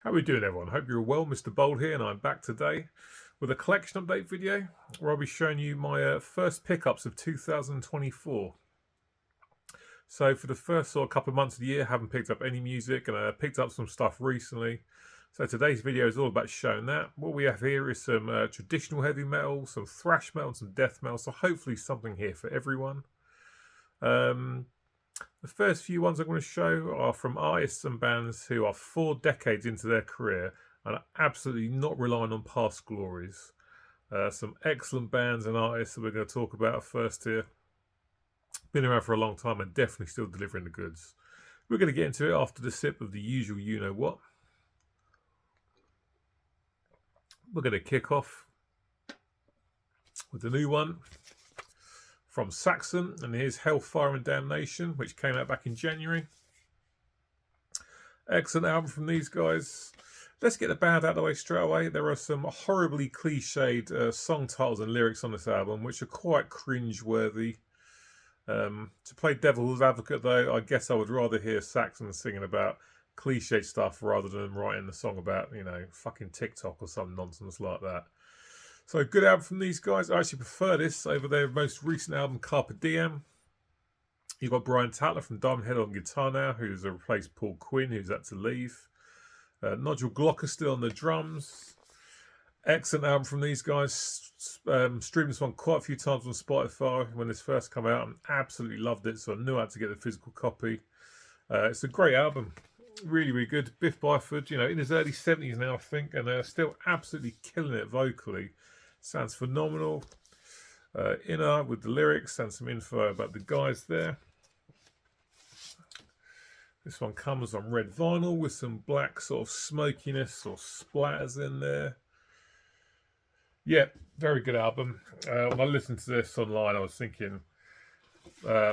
How are we doing, everyone? Hope you're well. Mr. Bold here, and I'm back today with a collection update video where I'll be showing you my first pickups of 2024. So for the first couple of months of the year, I haven't picked up any music, and I picked up some stuff recently. So today's video is all about showing that. What we have here is some traditional heavy metal, some thrash metal, and some death metal. So hopefully something here for everyone. The first few ones I'm going to show are from artists and bands who are 4 decades into their career and are absolutely not relying on past glories. Some excellent bands and artists that we're going to talk about first here. Been around for a long time and definitely still delivering the goods. We're going to get into it after the sip of the usual you-know-what. We're going to kick off with the new one from Saxon, and here's Hellfire and Damnation, which came out back in January. Excellent album from these guys. Let's get the band out of the way straight away. There are some horribly cliched song titles and lyrics on this album, which are quite cringe-worthy. To play devil's advocate, though, I guess I would rather hear Saxon singing about cliche stuff rather than writing a song about, fucking TikTok or some nonsense like that. So, good album from these guys. I actually prefer this over their most recent album, Carpe Diem. You've got Brian Tatler from Diamond Head on guitar now, who's replaced Paul Quinn, who's had to leave. Nigel Glocker still on the drums. Excellent album from these guys. Streamed this one quite a few times on Spotify when this first came out and absolutely loved it, so I knew I had to get the physical copy. It's a great album. Really, really good. Biff Byford, in his early 70s now, I think, and still absolutely killing it vocally. Sounds phenomenal. Inner with the lyrics and some info about the guys there. This one comes on red vinyl with some black sort of smokiness or splatters in there. Yeah, very good album. When I listened to this online, I was thinking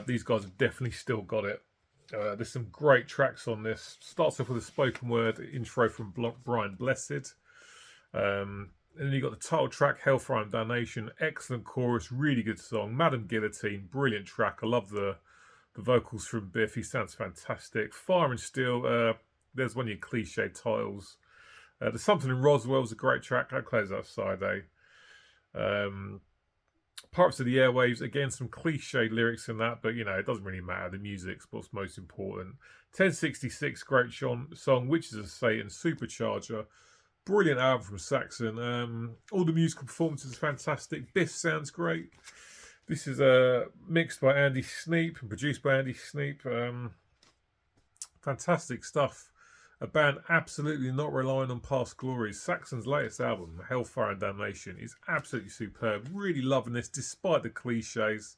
these guys have definitely still got it. There's some great tracks on this. Starts off with a spoken word intro from Brian Blessed. And then you got the title track, Hellfire and Damnation. Excellent chorus, really good song. Madam Guillotine, brilliant track. I love the vocals from Biff. He sounds fantastic. Fire and Steel, there's one of your cliche titles. There's Something in Roswell's a great track. That closes out side A. Parts of the Airwaves, again, some cliche lyrics in that, but, it doesn't really matter. The music's what's most important. 1066, great song, Witches of Satan, Supercharger. Brilliant album from Saxon. All the musical performances are fantastic. Biff sounds great. This is mixed by Andy Sneap and produced by Andy Sneap. Fantastic stuff. A band absolutely not relying on past glories. Saxon's latest album, Hellfire and Damnation, is absolutely superb. Really loving this, despite the cliches.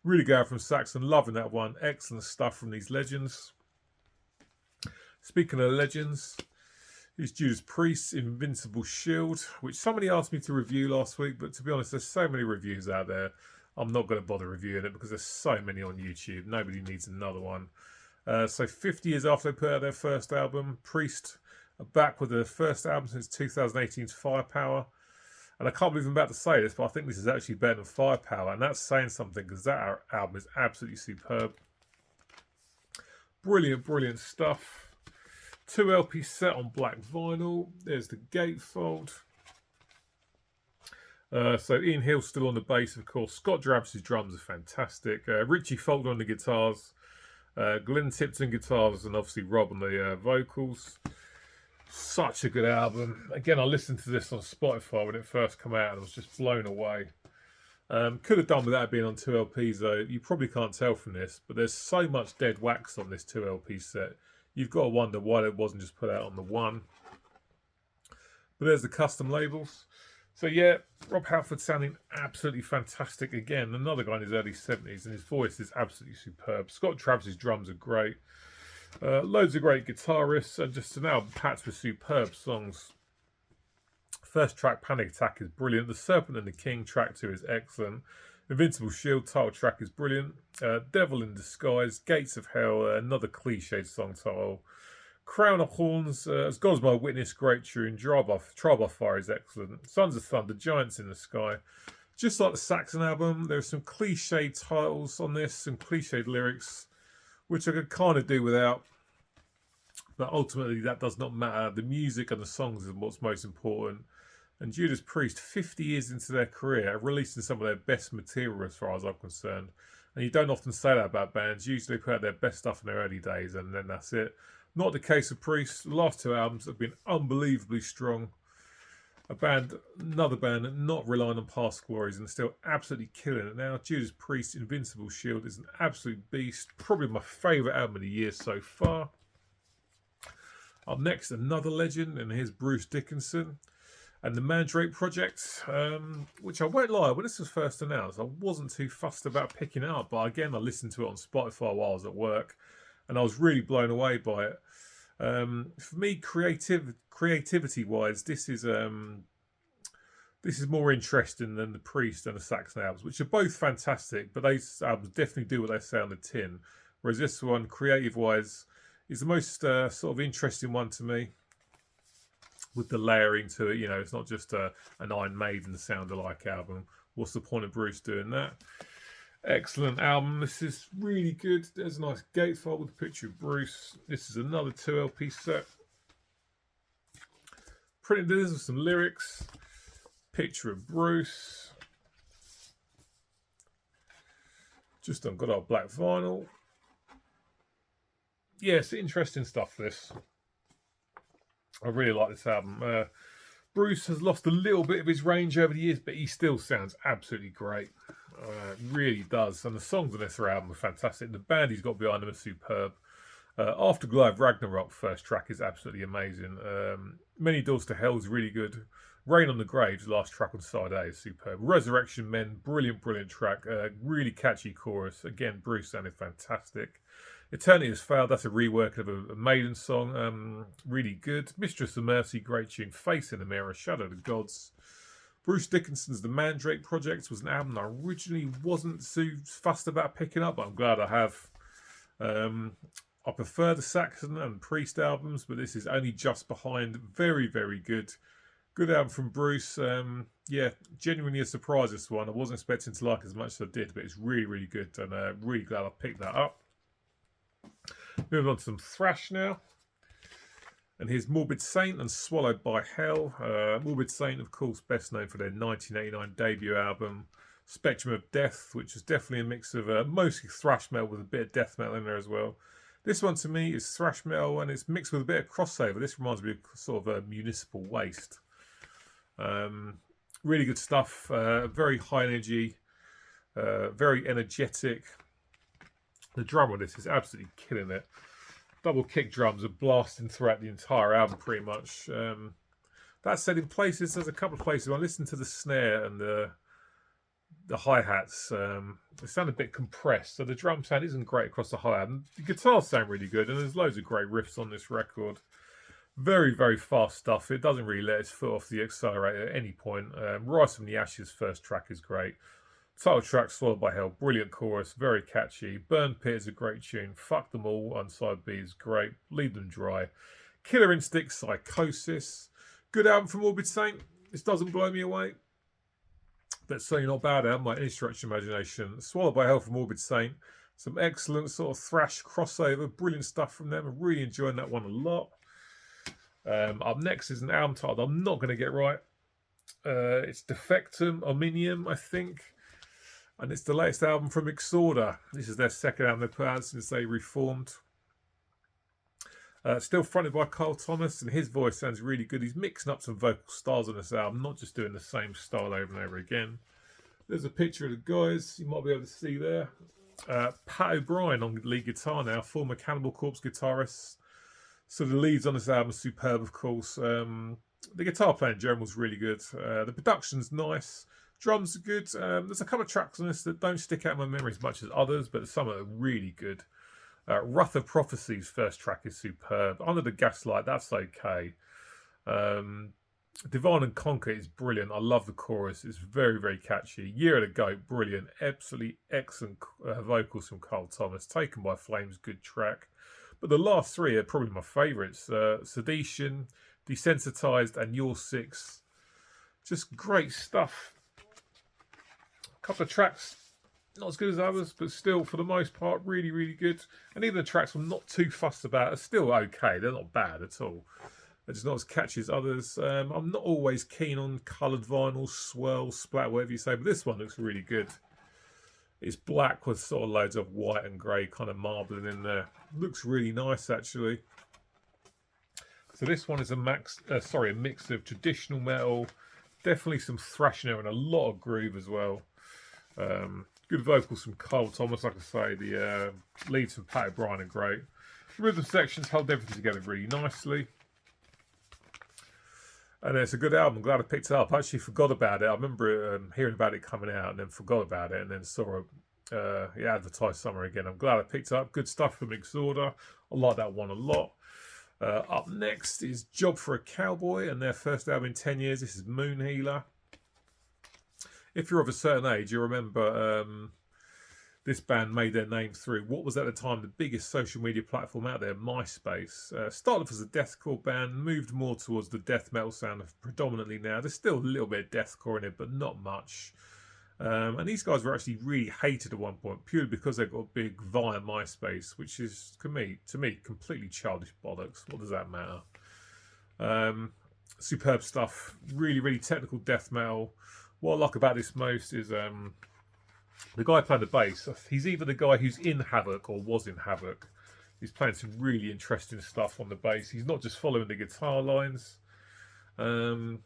Really good from Saxon. Loving that one. Excellent stuff from these legends. Speaking of legends, here's Judas Priest's Invincible Shield, which somebody asked me to review last week, but to be honest, there's so many reviews out there. I'm not going to bother reviewing it because there's so many on YouTube. Nobody needs another one. So 50 years after they put out their first album, Priest are back with their first album since 2018's Firepower. And I can't believe I'm about to say this, but I think this is actually better than Firepower. And that's saying something because that album is absolutely superb. Brilliant, brilliant stuff. 2 LP set on black vinyl. There's the gatefold. So Ian Hill's still on the bass, of course. Scott Drabs' drums are fantastic. Richie Faulkner on the guitars. Glenn Tipton guitars, and obviously Rob on the vocals. Such a good album. Again, I listened to this on Spotify when it first came out and I was just blown away. Could have done without being on 2 LPs though. You probably can't tell from this, but there's so much dead wax on this 2 LP set. You've got to wonder why it wasn't just put out on the one. But there's the custom labels. So yeah, Rob Halford sounding absolutely fantastic again. Another guy in his early 70s, and his voice is absolutely superb. Scott Travis' drums are great. Loads of great guitarists, and just an album packed with superb songs. First track, Panic Attack, is brilliant. The Serpent and the King, track 2, is excellent. Invincible Shield, title track, is brilliant. Devil in Disguise, Gates of Hell, another cliched song title. Crown of Horns, As God Is My Witness, great tune. Trial by Fire is excellent. Sons of Thunder, Giants in the Sky. Just like the Saxon album, there are some cliched titles on this, some cliched lyrics, which I could kind of do without. But ultimately, that does not matter. The music and the songs is what's most important. And Judas Priest, 50 years into their career, are releasing some of their best material as far as I'm concerned. And you don't often say that about bands. Usually they put out their best stuff in their early days and then that's it. Not the case of Priest. The last 2 albums have been unbelievably strong. Another band not relying on past glories and still absolutely killing it now. Judas Priest, Invincible Shield is an absolute beast. Probably my favourite album of the year so far. Up next, another legend, and here's Bruce Dickinson and the Mandrake Project, which I won't lie, when this was first announced, I wasn't too fussed about picking it up. But again, I listened to it on Spotify while I was at work, and I was really blown away by it. For me, creativity-wise, this is more interesting than the Priest and the Saxon albums, which are both fantastic. But those albums definitely do what they say on the tin. Whereas this one, creative-wise, is the most sort of interesting one to me. With the layering to it, it's not just an Iron Maiden sound-alike album. What's the point of Bruce doing that? Excellent album. This is really good. There's a nice gatefold with a picture of Bruce. This is another 2 LP set. Printed this with some lyrics. Picture of Bruce. Just on good old black vinyl. Yes, interesting stuff, this. I really like this album. Bruce has lost a little bit of his range over the years, but he still sounds absolutely great. Really does. And the songs on this album are fantastic. The band he's got behind them are superb. Afterglow of Ragnarok, first track, is absolutely amazing. Many Doors to Hell is really good. Rain on the Graves, last track on side A, is superb. Resurrection Men, brilliant track. Really catchy chorus. Again, Bruce sounded fantastic. Eternity Has Failed, that's a rework of a Maiden song. Really good. Mistress of Mercy, great tune. Face in the Mirror, Shadow of the Gods. Bruce Dickinson's The Mandrake Project was an album I originally wasn't too fussed about picking up, but I'm glad I have. I prefer the Saxon and Priest albums, but this is only just behind. Very good. Good album from Bruce. Yeah, genuinely a surprise, this one. I wasn't expecting to like it as much as I did, but it's really good, and really glad I picked that up. Moving on to some thrash now. And here's Morbid Saint and Swallowed by Hell. Morbid Saint, of course, best known for their 1989 debut album, Spectrum of Death, which is definitely a mix of mostly thrash metal with a bit of death metal in there as well. This one to me is thrash metal and it's mixed with a bit of crossover. This reminds me of sort of a Municipal Waste. Really good stuff. Very high energy. Very energetic. The drum on this is absolutely killing it. Double kick drums are blasting throughout the entire album pretty much. That said, in places, there's a couple of places when I listen to the snare and the hi-hats, they sound a bit compressed, so the drum sound isn't great across the hi-hat. The guitars sound really good, and there's loads of great riffs on this record. Very fast stuff. It doesn't really let its foot off the accelerator at any point. Rise from the Ashes first track is great. Title track, Swallowed by Hell, brilliant chorus, very catchy. Burn Pit is a great tune. Fuck Them All on side B is great. Leave Them Dry. Killer Instinct, Psychosis. Good album from Morbid Saint. This doesn't blow me away. That's certainly not bad album by any stretch of imagination. Swallowed by Hell from Morbid Saint. Some excellent sort of thrash crossover. Brilliant stuff from them. I'm really enjoying that one a lot. Up next is an album title I'm not going to get right. It's Defectum Omnium, I think. And it's the latest album from Exorder. This is their second album they've put out since they reformed. Still fronted by Carl Thomas, and his voice sounds really good. He's mixing up some vocal styles on this album, not just doing the same style over and over again. There's a picture of the guys you might be able to see there. Pat O'Brien on lead guitar now, former Cannibal Corpse guitarist. So the leads on this album are superb, of course. The guitar playing in general is really good. The production's nice. Drums are good. There's a couple of tracks on this that don't stick out in my memory as much as others, but some are really good. Wrath of Prophecy's first track is superb. Under the Gaslight, that's okay. Divine and Conquer is brilliant. I love the chorus. It's very catchy. Year of the Goat, brilliant. Absolutely excellent vocals from Carl Thomas. Taken by Flames, good track. But the last three are probably my favourites. Sedition, Desensitized, and Your Six. Just great stuff. A couple of tracks Not as good as others, but still, for the most part, really, really good. And even the tracks I'm not too fussed about are still okay. They're not bad at all. They're just not as catchy as others. I'm not always keen on coloured vinyl, swirl, splat, whatever you say, but this one looks really good. It's black with sort of loads of white and grey kind of marbling in there. Looks really nice, actually. So this one is a mix of traditional metal, definitely some thrash in there and a lot of groove as well. Good vocals from Carl Thomas, like I say. The leads from Pat O'Brien are great. The rhythm sections held everything together really nicely. And it's a good album. I'm glad I picked it up. I actually forgot about it. I remember hearing about it coming out and then forgot about it and then saw it advertised somewhere again. I'm glad I picked it up. Good stuff from Exorder. I like that one a lot. Up next is Job for a Cowboy and their first album in 10 years. This is Moon Healer. If you're of a certain age, you remember this band made their name through what was at the time the biggest social media platform out there, MySpace. Started off as a deathcore band, moved more towards the death metal sound predominantly now. There's still a little bit of deathcore in it, but not much. And these guys were actually really hated at one point, purely because they got big via MySpace, which is, to me, completely childish bollocks. What does that matter? Superb stuff. Really, really technical death metal. What I like about this most is the guy playing the bass. He's either the guy who's in Havoc or was in Havoc. He's playing some really interesting stuff on the bass. He's not just following the guitar lines. Hype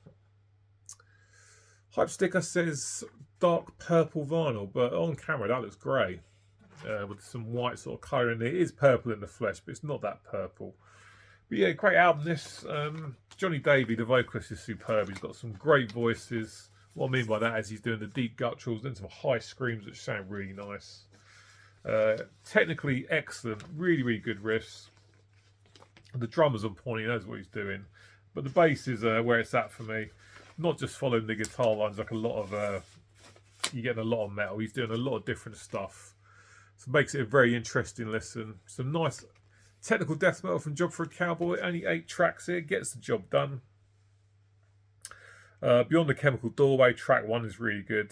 Sticker says dark purple vinyl, but on camera that looks grey with some white sort of colour in it. It is purple in the flesh, but it's not that purple. But yeah, great album this. Johnny Davey, the vocalist, is superb. He's got some great voices. What I mean by that is he's doing the deep gutturals, then some high screams which sound really nice. Technically excellent, really, really good riffs. The drummer's on point, he knows what he's doing. But the bass is where it's at for me. Not just following the guitar lines like a lot of... you're getting a lot of metal. He's doing a lot of different stuff. So it makes it a very interesting listen. Some nice technical death metal from Job for a Cowboy. Only 8 tracks here. Gets the job done. Beyond the Chemical Doorway, track 1 is really good.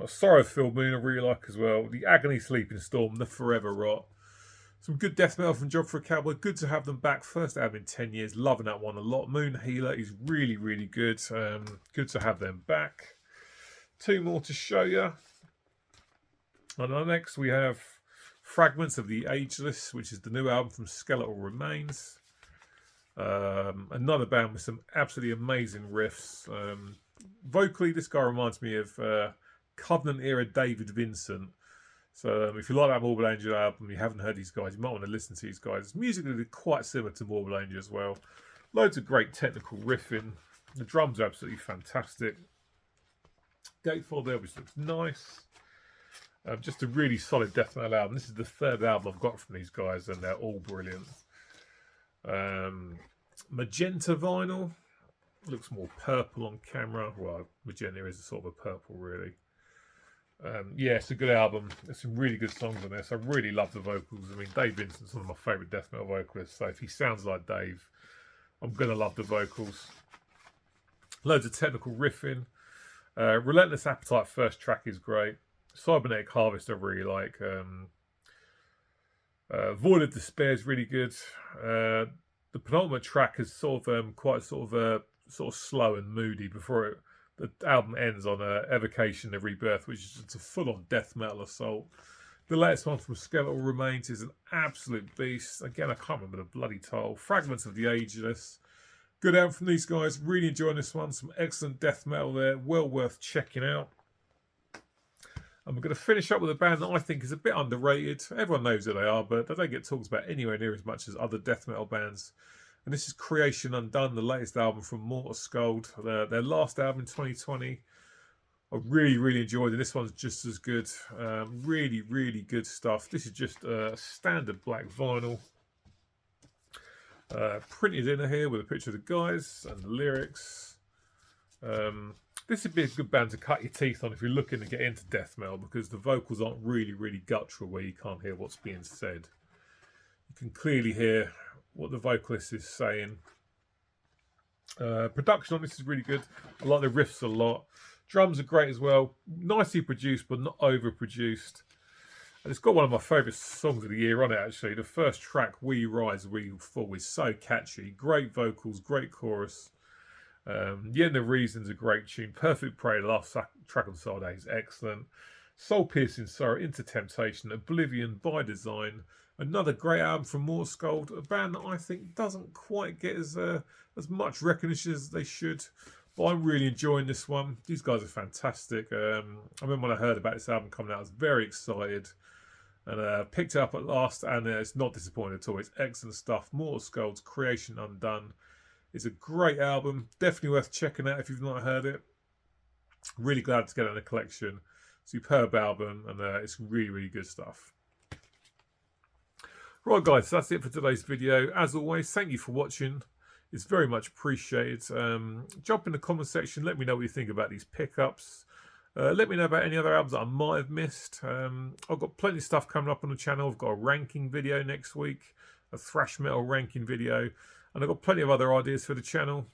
Sorrow-Filled Moon I really like as well. The Agony Sleeping Storm, The Forever Rot. Some good death metal from Job for a Cowboy. Good to have them back. First album in 10 years. Loving that one a lot. Moon Healer is really, really good. Good to have them back. 2 more to show you. And next we have Fragments of the Ageless, which is the new album from Skeletal Remains. Another band with some absolutely amazing riffs. Vocally, this guy reminds me of Covenant era David Vincent. So if you like that Morbid Angel album, you haven't heard these guys, you might want to listen to these guys. Musically, they're quite similar to Morbid Angel as well. Loads of great technical riffing. The drums are absolutely fantastic. Gatefold there, which looks nice. Just a really solid death metal album. This is the 3rd album I've got from these guys, and they're all brilliant. Magenta vinyl. Looks more purple on camera. Well, magenta is a sort of a purple, really. Yeah, it's a good album. There's some really good songs on this. I really love the vocals. I mean, Dave Vincent's one of my favourite death metal vocalists, so if he sounds like Dave, I'm going to love the vocals. Loads of technical riffing. Relentless Appetite first track is great. Cybernetic Harvest I really like. Void of Despair is really good. The penultimate track is sort of quite sort of slow and moody before the album ends on Evocation of Rebirth, which is just a full-on death metal assault. The latest one from Skeletal Remains is an absolute beast. Again, I can't remember the bloody title. Fragments of the Ageless. Good album from these guys. Really enjoying this one. Some excellent death metal there. Well worth checking out. And we're going to finish up with a band that I think is a bit underrated. Everyone knows who they are, but they don't get talked about anywhere near as much as other death metal bands. And this is Creation Undone, the latest album from Mortar Skuld. Their last album in 2020. I really, really enjoyed it. This one's just as good. Really, really good stuff. This is just a standard black vinyl. Printed in here with a picture of the guys and the lyrics. This would be a good band to cut your teeth on if you're looking to get into death metal, because the vocals aren't really, really guttural where you can't hear what's being said. You can clearly hear what the vocalist is saying. Production on this is really good. I like the riffs a lot. Drums are great as well. Nicely produced, but not overproduced. And it's got one of my favourite songs of the year on it, actually. The first track, We Rise, We Fall, is so catchy. Great vocals, great chorus. The End of Reason's a great tune. Perfect Prey, the last track on side A, is excellent. Soul Piercing Sorrow, Into Temptation, Oblivion by Design. Another great album from Morskold, a band that I think doesn't quite get as much recognition as they should. But I'm really enjoying this one. These guys are fantastic. I remember when I heard about this album coming out, I was very excited. And picked it up at last, and it's not disappointing at all. It's excellent stuff. Morskold's Creation Undone. It's a great album. Definitely worth checking out if you've not heard it. Really glad to get it in the collection. Superb album, and it's really, really good stuff. Right, guys, that's it for today's video. As always, thank you for watching. It's very much appreciated. Jump in the comment section. Let me know what you think about these pickups. Let me know about any other albums that I might have missed. I've got plenty of stuff coming up on the channel. I've got a ranking video next week, a thrash metal ranking video, and I've got plenty of other ideas for the channel.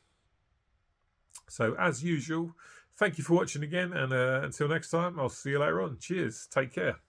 So, as usual, thank you for watching again, and until next time, I'll see you later on. Cheers. Take care.